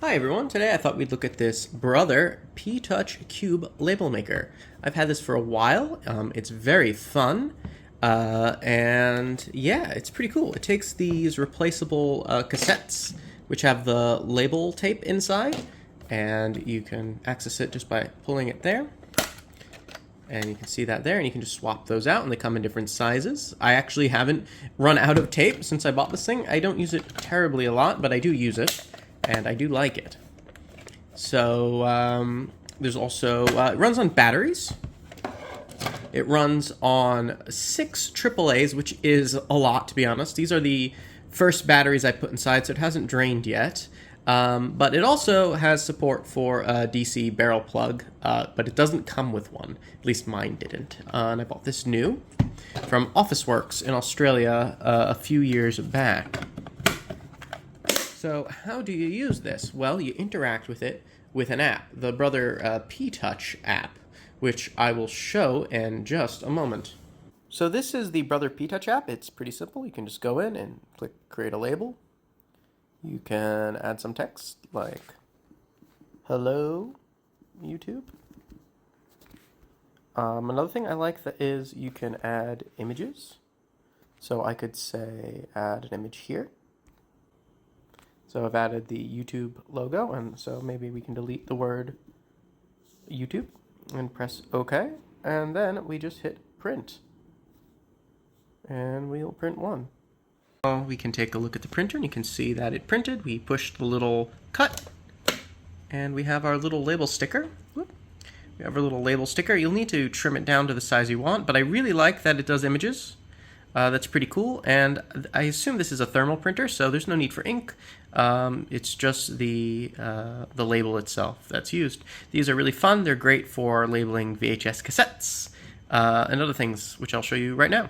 Hi everyone, today I thought we'd look at this Brother P-Touch Cube label maker. I've had this for a while, it's very fun, and yeah, it's pretty cool. It takes these replaceable cassettes, which have the label tape inside, and you can access it just by pulling it there. And you can see that there, and you can just swap those out, and they come in different sizes. I actually haven't run out of tape since I bought this thing. I don't use it terribly a lot, but I do use it. And I do like it. So there's also, it runs on batteries. It runs on 6 AAAs, which is a lot, to be honest. These are the first batteries I put inside, so it hasn't drained yet. But it also has support for a DC barrel plug, but it doesn't come with one. At least mine didn't. And I bought this new from Officeworks in Australia a few years back. So how do you use this? Well, you interact with it with an app, the Brother P-Touch app, which I will show in just a moment. So this is the Brother P-Touch app. It's pretty simple. You can just go in and click Create a Label. You can add some text like, "Hello, YouTube." Another thing I like that is you can add images. So I could say add an image here. So I've added the YouTube logo, and so maybe we can delete the word YouTube and press OK, and then we just hit print, and we'll print one. Now we can take a look at the printer, and you can see that it printed. We pushed the little cut, and we have our little label sticker. Whoop. We have our little label sticker. You'll need to trim it down to the size you want, but I really like that it does images. That's pretty cool, and I assume this is a thermal printer, so there's no need for ink. It's just the label itself that's used. These are really fun. They're great for labeling VHS cassettes and other things, which I'll show you right now.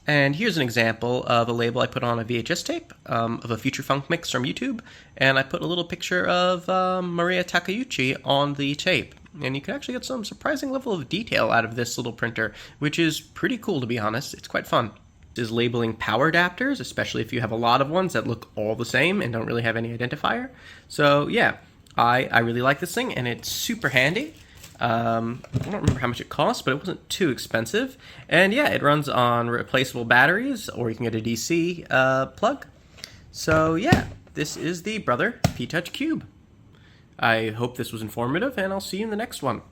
And here's an example of a label I put on a VHS tape of a Future Funk mix from YouTube, and I put a little picture of Maria Takeuchi on the tape. And you can actually get some surprising level of detail out of this little printer, which is pretty cool, to be honest. It's quite fun. Is labeling power adapters, especially if you have a lot of ones that look all the same and don't really have any identifier. So yeah, I really like this thing, and it's super handy. I don't remember how much it cost, but it wasn't too expensive. And yeah, it runs on replaceable batteries, or you can get a DC plug. So yeah, this is the Brother P-Touch Cube. I hope this was informative, and I'll see you in the next one.